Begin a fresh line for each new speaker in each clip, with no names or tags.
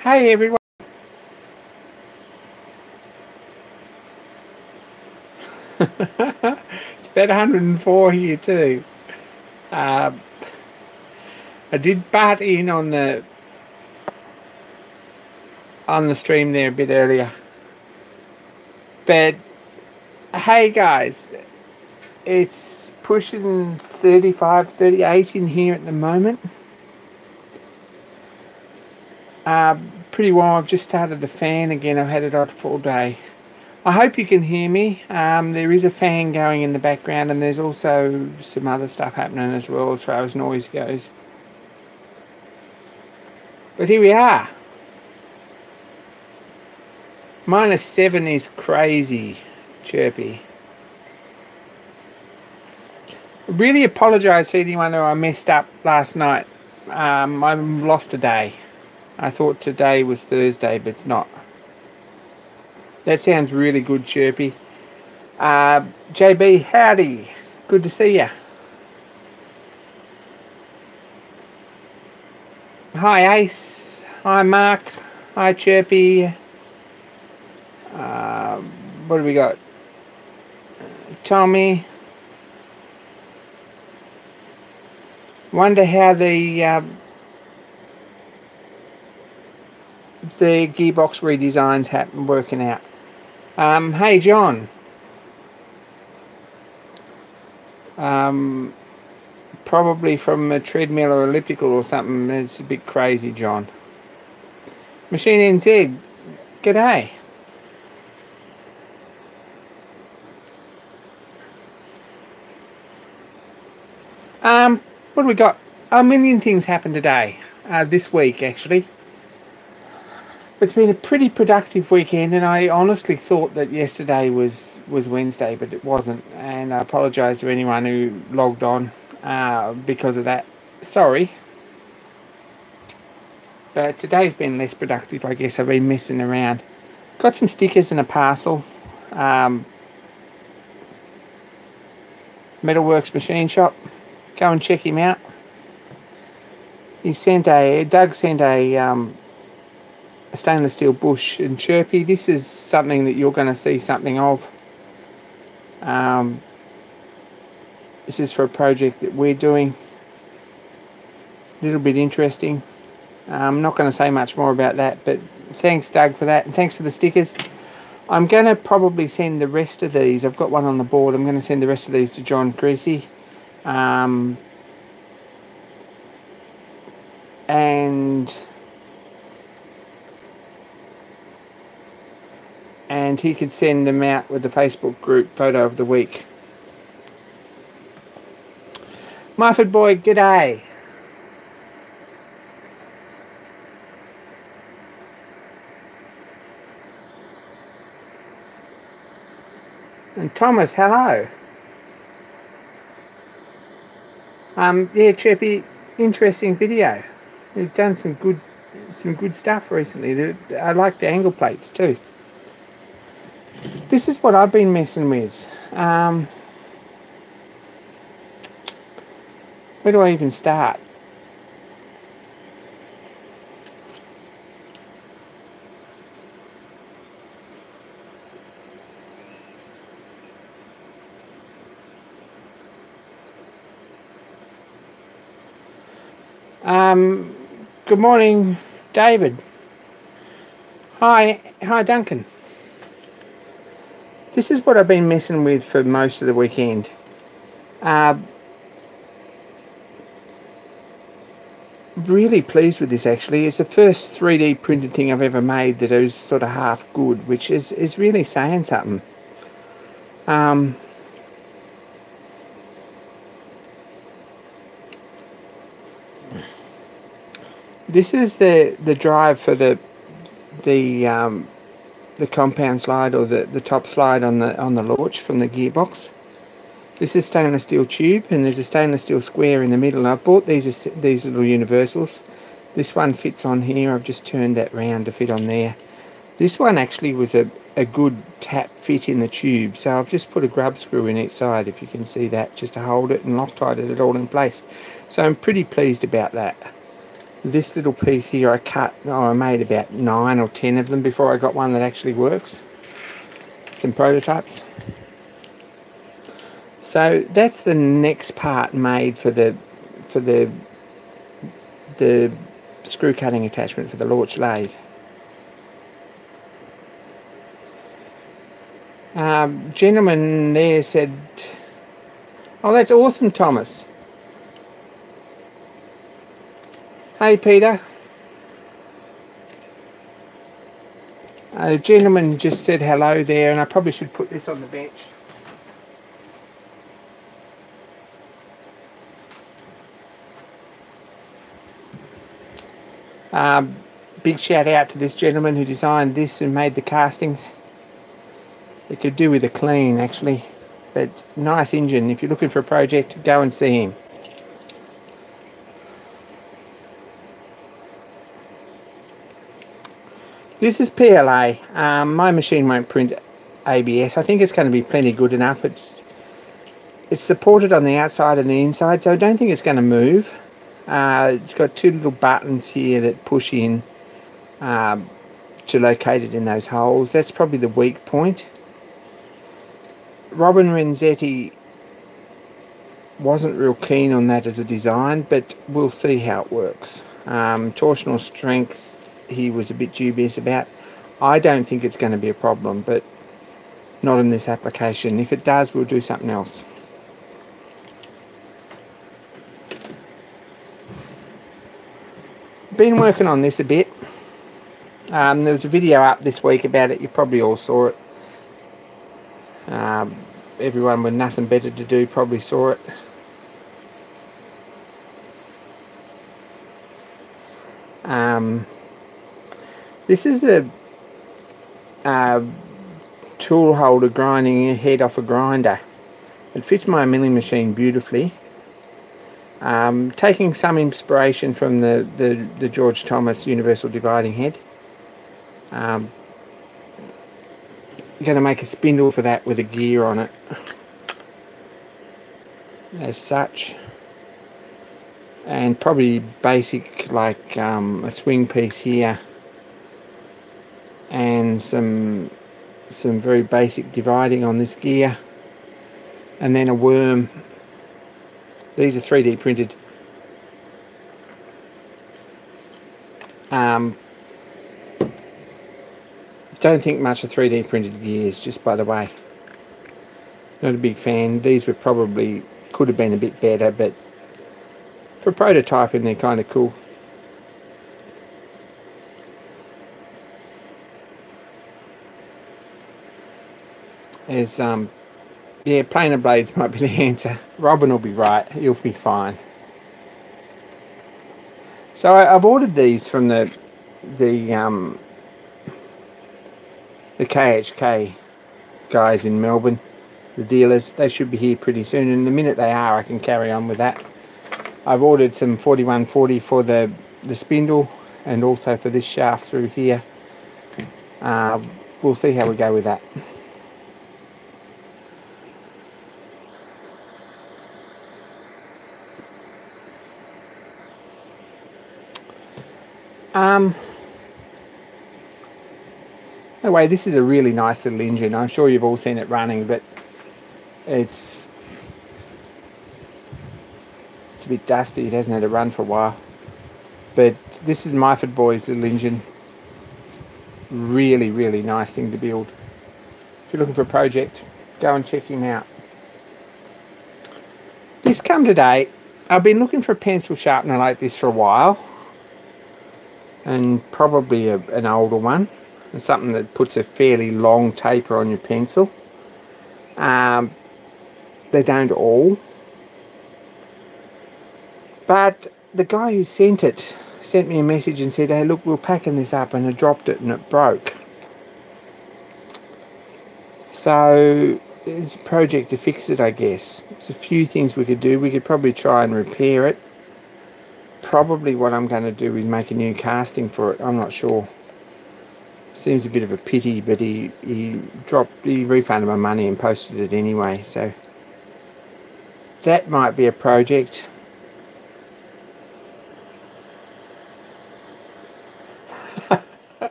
Hey everyone. It's about 104 here too. Uh, I did butt in on the stream there a bit earlier. But hey guys, it's pushing 35, 38 in here at the moment. Pretty warm. I've just started the fan again. I've had it on all day. I hope you can hear me. There is a fan going in the background, and there's also some other stuff happening as well as far as noise goes. But here we are. -7 is crazy chirpy. I really apologise to anyone who I messed up last night. I lost a day. I thought today was Thursday, but it's not. That sounds really good, chirpy. JB, howdy. Good to see you. Hi, Ace. Hi, Mark. Hi, chirpy. What do we got? Tommy. Wonder how the gearbox redesigns working out. Hey, John. Probably from a treadmill or elliptical or something. It's a bit crazy, John. Machine NZ. G'day. What do we got? A million things happened today, this week actually. It's been a pretty productive weekend, and I honestly thought that yesterday was Wednesday, but it wasn't, and I apologise to anyone who logged on because of that. Sorry. But today's been less productive, I guess. I've been messing around. Got some stickers in a parcel. Metalworks Machine Shop. Go and check him out. Doug sent a stainless steel bush and chirpy. This is something that you're going to see something of. This is for a project that we're doing. A little bit interesting. I'm not going to say much more about that, but thanks, Doug, for that, and thanks for the stickers. I'm going to probably send the rest of these. I've got one on the board. I'm going to send the rest of these to John Creasy. And he could send them out with the Facebook group photo of the week. Myford boy, g'day. And Thomas, hello. Yeah, Chirpy, interesting video. You've done some good stuff recently. I like the angle plates too. This is what I've been messing with. Where do I even start? Good morning, David. Hi, Duncan. This is what I've been messing with for most of the weekend. Really pleased with this actually. It's the first 3D printed thing I've ever made that is sort of half good, which is really saying something. This is the drive for the compound slide, or the top slide on the launch from the gearbox. This is stainless steel tube, and there's a stainless steel square in the middle. I bought these little universals. This one fits on here. I've just turned that round to fit on there. This one actually was a good tap fit in the tube, so I've just put a grub screw in each side, if you can see that, just to hold it and Loctite it all in place. So I'm pretty pleased about that. This little piece here I cut, I made about 9 or 10 of them before I got one that actually works. Some prototypes. So that's the next part made for the screw cutting attachment for the launch lathe. Gentleman there said, "Oh, that's awesome, Thomas." Hey, Peter. A gentleman just said hello there, and I probably should put this on the bench. Big shout out to this gentleman who designed this and made the castings. It could do with a clean, actually. But nice engine. If you're looking for a project, go and see him. This is PLA. My machine won't print ABS. I think it's going to be plenty good enough. It's supported on the outside and the inside, so I don't think it's going to move. It's got 2 little buttons here that push in to locate it in those holes. That's probably the weak point. Robin Renzetti wasn't real keen on that as a design, but we'll see how it works. Torsional strength, he was a bit dubious about. I don't think it's going to be a problem, but not in this application. If it does, we'll do something else. Been working on this a bit. There was a video up this week about it. You probably all saw it. Everyone with nothing better to do probably saw it. This is a tool holder grinding a head off a grinder. It fits my milling machine beautifully. Taking some inspiration from the George Thomas universal dividing head. I'm going to make a spindle for that with a gear on it as such, and probably basic like a swing piece here and some very basic dividing on this gear, and then a worm. These are 3D printed. Don't think much of 3D printed gears, just by the way. Not a big fan. These were probably, could have been a bit better, but for prototyping they're kind of cool. There's yeah, planer blades might be the answer. Robin will be right. He'll be fine. So I've ordered these from the KHK guys in Melbourne, the dealers. They should be here pretty soon, and the minute they are, I can carry on with that. I've ordered some 4140 for the spindle, and also for this shaft through here. We'll see how we go with that. Anyway, this is a really nice little engine. I'm sure you've all seen it running, but it's a bit dusty. It hasn't had a run for a while. But this is Myford Boy's little engine. Really, really nice thing to build. If you're looking for a project, go and check him out. This come today. I've been looking for a pencil sharpener like this for a while, and probably an older one, and something that puts a fairly long taper on your pencil. They don't all, but the guy who sent it sent me a message and said, "Hey, look, we're packing this up," and I dropped it and it broke. So it's a project to fix it, I guess. There's a few things we could do. We could probably try and repair it. Probably what I'm going to do is make a new casting for it. I'm not sure. Seems a bit of a pity, but he refunded my money and posted it anyway, so that might be a project.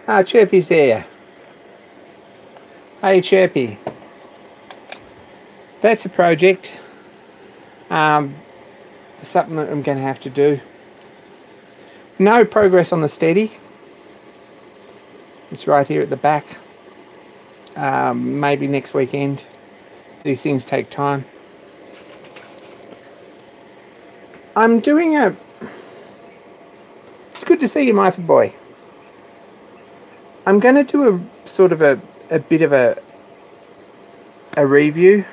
Ah, Chirpy's there. Hey Chirpy. That's a project. Something that I'm going to have to do. No progress on the steady. It's right here at the back. Maybe next weekend. These things take time. I'm doing a... It's good to see you, my boy. I'm going to do a sort of a bit of a review.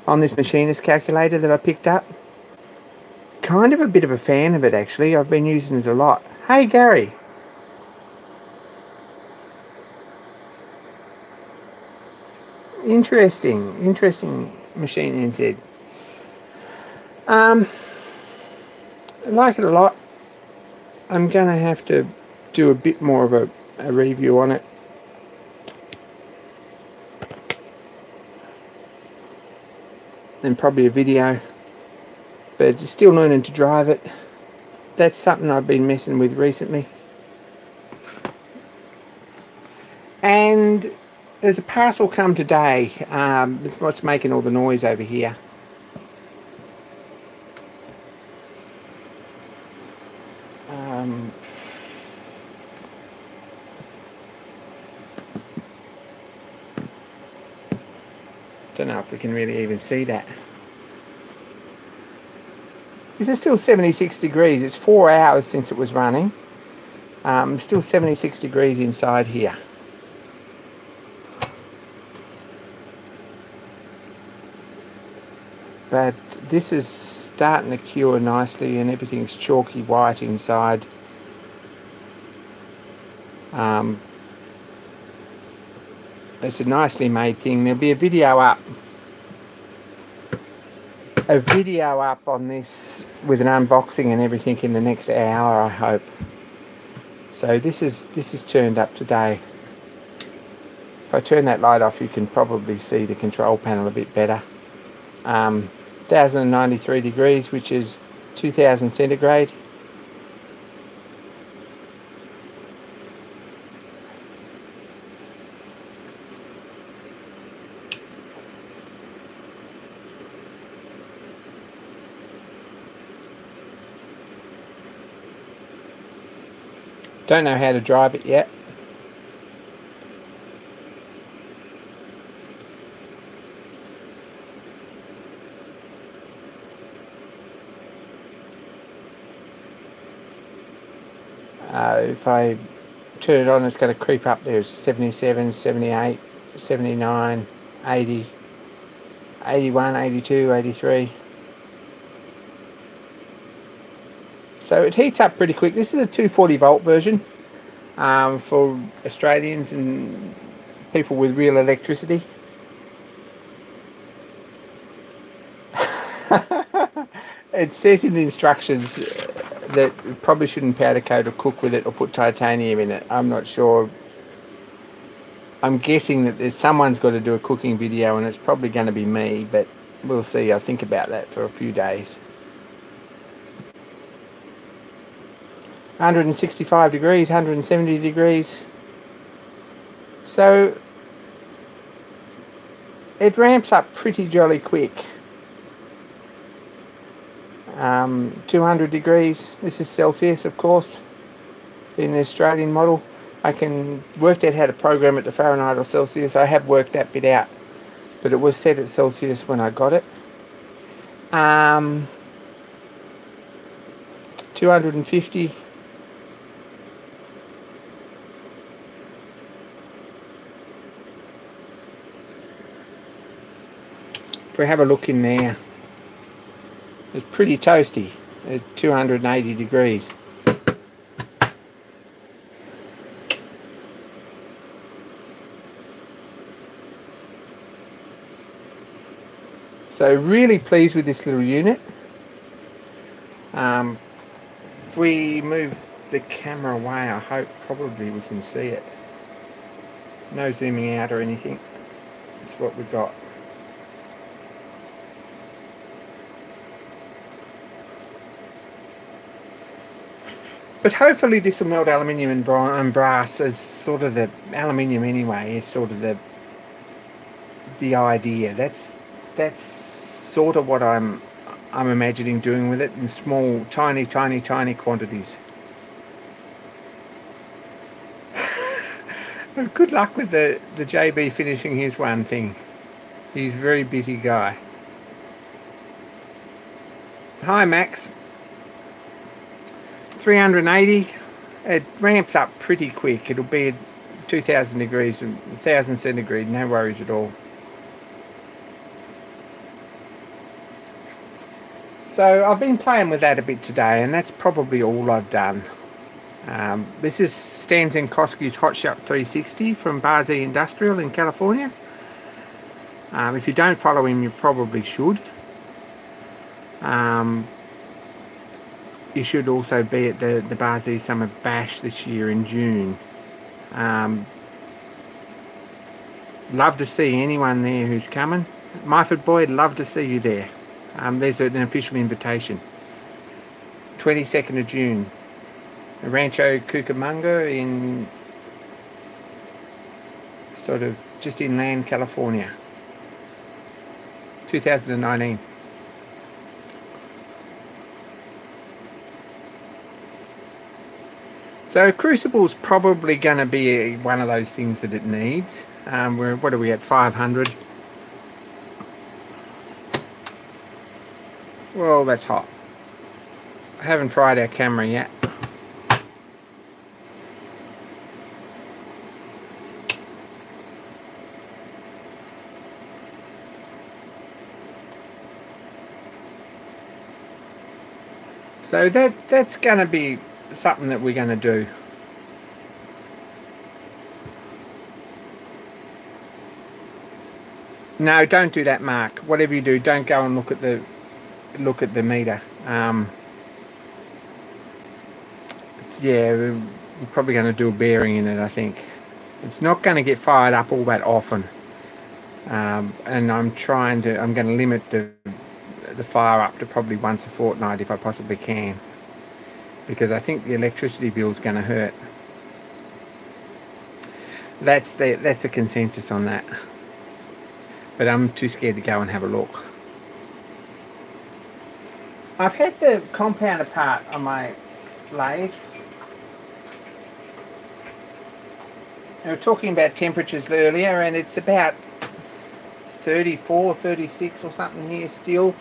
On this machinist calculator that I picked up. Kind of a bit of a fan of it, actually. I've been using it a lot. Hey Gary. Interesting machine NZ. I like it a lot. I'm gonna have to do a bit more of a review on it. And probably a video. But still learning to drive it. That's something I've been messing with recently. And there's a parcel come today. It's what's making all the noise over here. Don't know if we can really even see that. This is still 76 degrees. It's 4 hours since it was running. Still 76 degrees inside here. But this is starting to cure nicely and everything's chalky white inside. It's a nicely made thing. There'll be a video up. On this with an unboxing and everything in the next hour, I hope. So this is turned up today. If I turn that light off, you can probably see the control panel a bit better. 1093 degrees, which is 2000 centigrade. Don't know how to drive it yet. If I turn it on, it's going to creep up there. 77, 78, 79, 80, 81, 82, 83. So it heats up pretty quick. This is a 240 volt version for Australians and people with real electricity. It says in the instructions that you probably shouldn't powder coat or cook with it or put titanium in it. I'm not sure. I'm guessing that someone's got to do a cooking video and it's probably going to be me, but we'll see. I'll think about that for a few days. 165 degrees, 170 degrees. So it ramps up pretty jolly quick. 200 degrees. This is Celsius, of course, in the Australian model. I can work out how to program it to Fahrenheit or Celsius. I have worked that bit out, but it was set at Celsius when I got it. 250. If we have a look in there, it's pretty toasty at 280 degrees. So really pleased with this little unit. If we move the camera away, I hope probably we can see it. No zooming out or anything. That's what we've got. But hopefully this will melt aluminium and brass, as sort of the aluminium anyway is sort of the idea. That's sort of what I'm imagining doing with it in small, tiny quantities. Good luck with the JB finishing his one thing. He's a very busy guy. Hi Max. 380. It ramps up pretty quick. It'll be at 2000 degrees and 1000 centigrade, no worries at all. So I've been playing with that a bit today, and that's probably all I've done. This is Stan Zenkowski's Hot Shot 360 from Barzy Industrial in California. If you don't follow him, you probably should. You should also be at the Barzy Summer Bash this year in June. Love to see anyone there who's coming. Myford Boyd, love to see you there. There's an official invitation. 22nd of June. Rancho Cucamonga in sort of just inland California. 2019. So Crucible's probably going to be one of those things that it needs. What are we at, 500? Well, that's hot. I haven't fried our camera yet. So that's going to be something that we're going to do. No, don't do that, Mark. Whatever you do, don't go and look at the meter. Yeah, we're probably going to do a bearing in it, I think. It's not going to get fired up all that often. And I'm going to limit the fire up to probably once a fortnight if I possibly can, because I think the electricity bill is going to hurt. That's the consensus on that, but I'm too scared to go and have a look. I've had the compound apart on my lathe. We were talking about temperatures earlier, and it's about 34, 36 or something here still.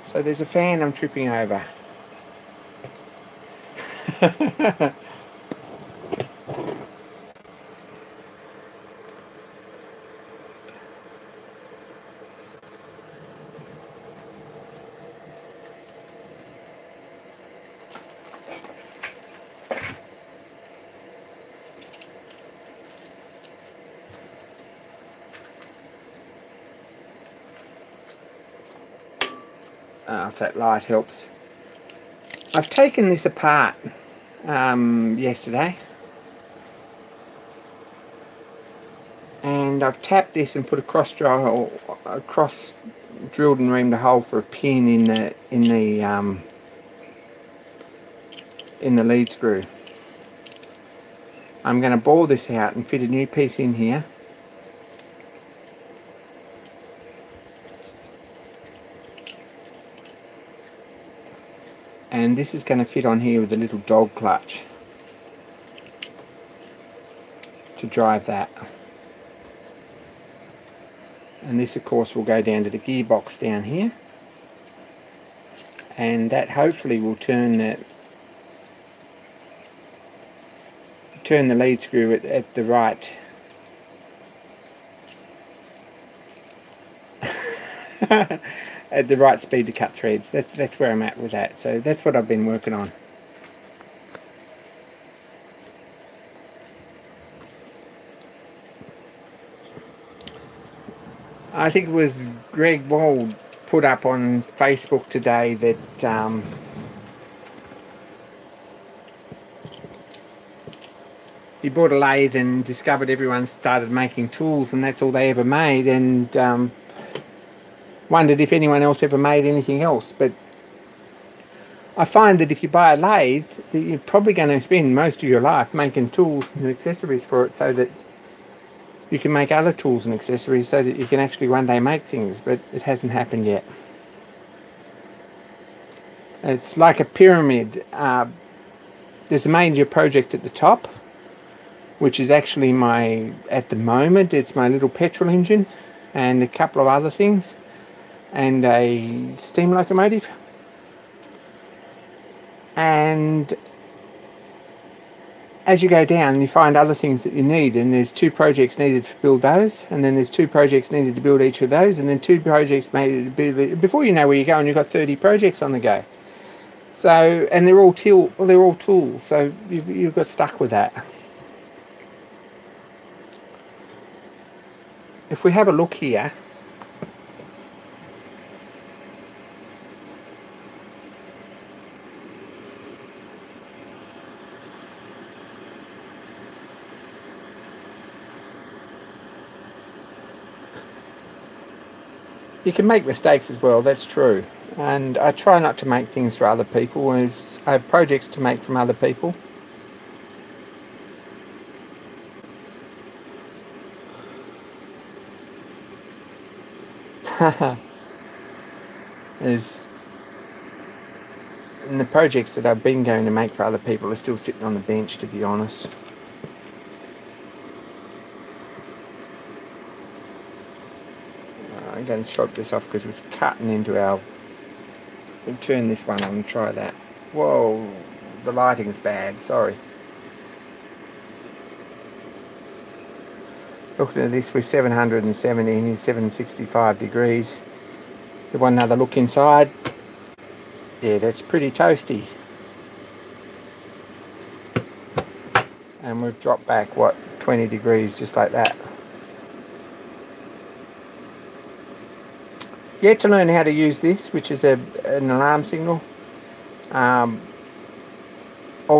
So there's a fan I'm tripping over. If that light helps. I've taken this apart yesterday, and I've tapped this and put a cross drilled and reamed a hole for a pin in the lead screw. I'm going to bore this out and fit a new piece in here. And this is going to fit on here with a little dog clutch to drive that. And this of course will go down to the gearbox down here, and that hopefully will turn the lead screw at the right at the right speed to cut threads. That's where I'm at with that. So that's what I've been working on. I think it was Greg Wald put up on Facebook today that he bought a lathe and discovered everyone started making tools, and that's all they ever made, and wondered if anyone else ever made anything else. But I find that if you buy a lathe, that you're probably going to spend most of your life making tools and accessories for it, so that you can make other tools and accessories, so that you can actually one day make things, but it hasn't happened yet. It's like a pyramid. There's a major project at the top, which is actually at the moment, it's my little petrol engine and a couple of other things and a steam locomotive. And as you go down, you find other things that you need, and there's 2 projects needed to build those, and then there's 2 projects needed to build each of those, and then 2 projects needed to build. Before you know where you're going, you've got 30 projects on the go. So, and they're all tools, so you've got stuck with that. If we have a look here, you can make mistakes as well, that's true. And I try not to make things for other people. I have projects to make from other people. And the projects that I've been going to make for other people are still sitting on the bench, to be honest. I'm going to chop this off because it was cutting into our... We'll turn this one on and try that. Whoa, the lighting's bad, sorry. Looking at this, we're 770, 765 degrees. We want another look inside. Yeah, that's pretty toasty. And we've dropped back, what, 20 degrees, just like that. Yet to learn how to use this, which is an alarm signal. All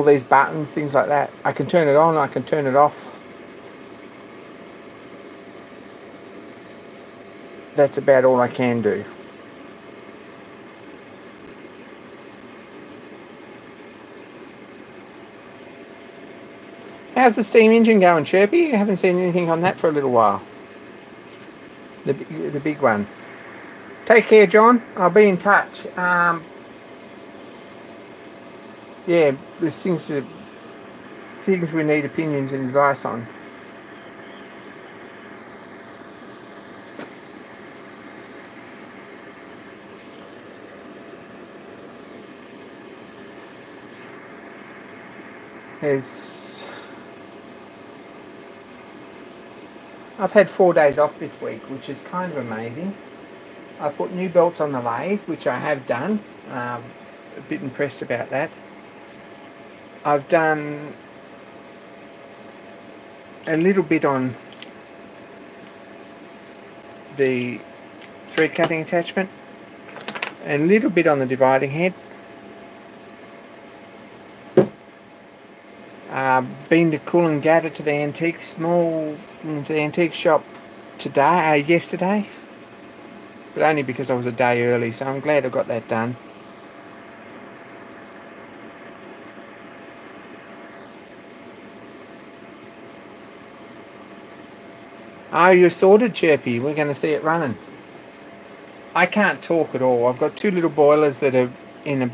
these buttons, things like that. I can turn it on, I can turn it off. That's about all I can do. How's the steam engine going, Chirpy? I haven't seen anything on that for a little while. The big one. Take care, John. I'll be in touch. Yeah, there's things we need opinions and advice on. I've had 4 days off this week, which is kind of amazing. I put new belts on the lathe, which I have done. A bit impressed about that. I've done a little bit on the thread cutting attachment, and a little bit on the dividing head. Been to Coolangatta to the antique shop yesterday, but only because I was a day early, so I'm glad I got that done. Oh, you're sorted, Chirpy. We're going to see it running. I can't talk at all. I've got 2 little boilers that are in a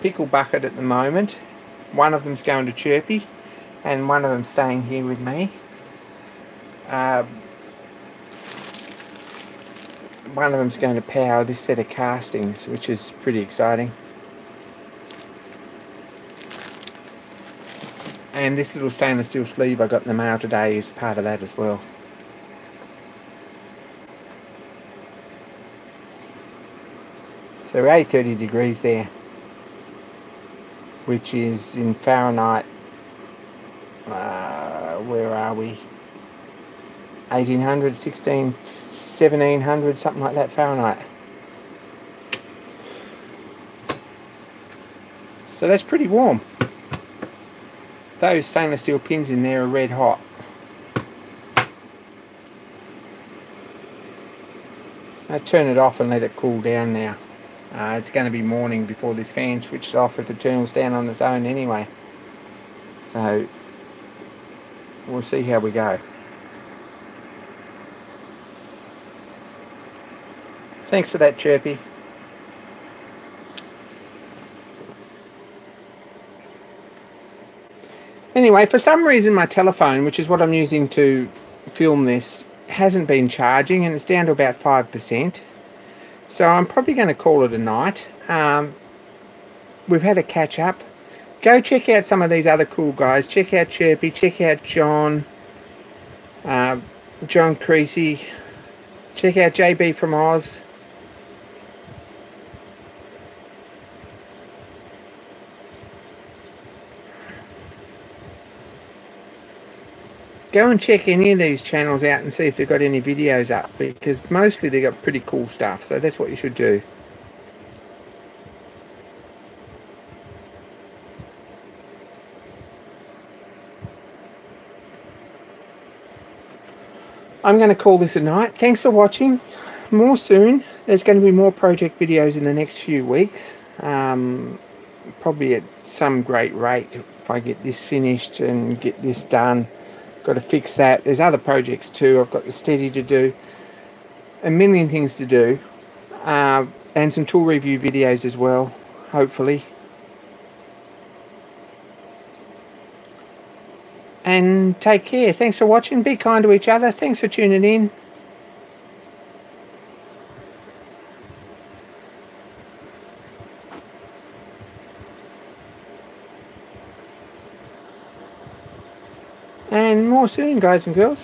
pickle bucket at the moment. One of them's going to Chirpy, and one of them's staying here with me. One of them's going to power this set of castings, which is pretty exciting. And this little stainless steel sleeve I got in the mail today is part of that as well. So we're 830 degrees there, which is in Fahrenheit, where are we? 1800, 1700, something like that Fahrenheit. So that's pretty warm. Those stainless steel pins in there are red hot. I'll turn it off and let it cool down now. It's going to be morning before this fan switches off if it turns down on its own anyway. So we'll see how we go. Thanks for that, Chirpy. Anyway, for some reason my telephone, which is what I'm using to film this, hasn't been charging, and it's down to about 5%. So I'm probably going to call it a night. We've had a catch up. Go check out some of these other cool guys. Check out Chirpy, check out John Creasy, check out JB from Oz. Go and check any of these channels out and see if they've got any videos up, because mostly they've got pretty cool stuff, so that's what you should do. I'm going to call this a night. Thanks for watching. More soon. There's going to be more project videos in the next few weeks. Probably at some great rate if I get this finished and get this done. Got to fix that. There's other projects too. I've got the steady to do, a million things to do, and some tool review videos as well, hopefully. And take care. Thanks for watching. Be kind to each other. Thanks for tuning in. And more soon, guys and girls.